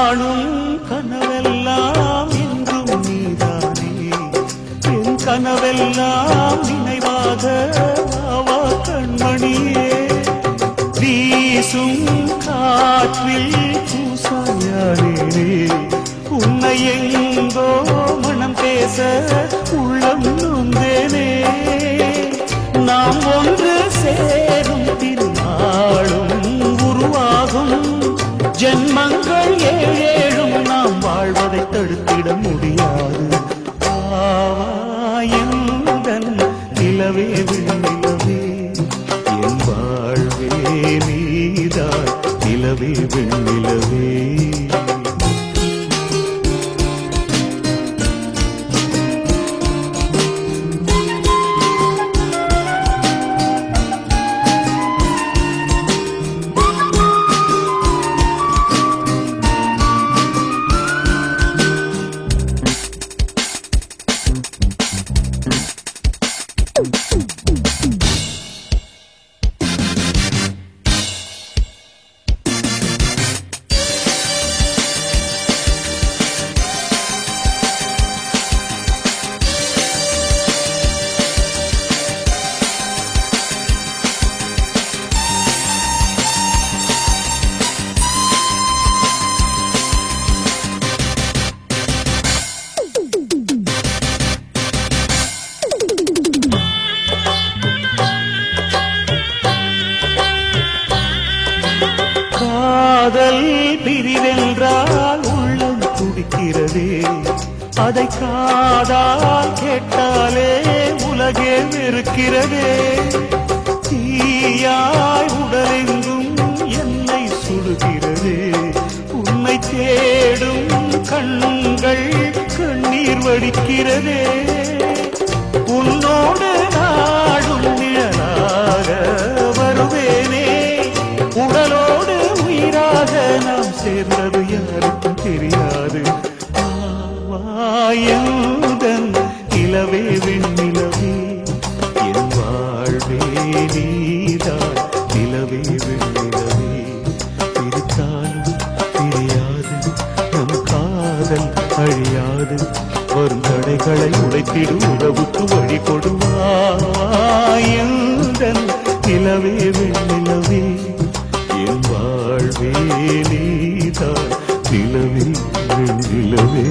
காணும் கனவெல்லாம் என்றும் நீதானே என் கனவெல்லாம் நினைவாக வா கண்மணியே வீசும் காற்றில் பூசாயானே உன்னை எங்கோ மனம் பேச உள்ளம் நொந்தேனே நாம் ஒன்று சேரும் திருநாளும் உருவாகும் ஜென்மங்கள் ஏழேழும் நாம் வாழ்வதை தடுத்திட முடியாது ஆவாயந்தன் நிலவே விண்ணிலவே என் வாழ்வே நீதான் நிலவே விண்ணிலவே காதல் பிரிவென்றால் உள்ளம் துடிக்கிறதே அதை காதால் கேட்டாலே உலகே வெறுக்கிறதே தீயாய் உடலெங்கும் என்னை சுடுகிறதே உன்னை தேடும் கண்கள் கண்ணீர் வடிக்கிறதே உன்னோடு நாடும் நிழலாக வருவேனே உடலோடு உயிராக நாம் சேர்ந்தது யாருக்கும் தெரியாது வாயந்தன் நிலவே விண்ணிலவே என் வாழ்வே நீதான் நிலவே விண்ணிலவே பிரித்தாலும் தெரியாது நம் காதல் அழியாது வரும் தடைகளை உடைத்திடும் உறவுக்கு வழி கொடுவாயந்தன் நிலவே விண்ணிலவே என் வாழ்வே நீதான் நிலவே விண்ணிலவே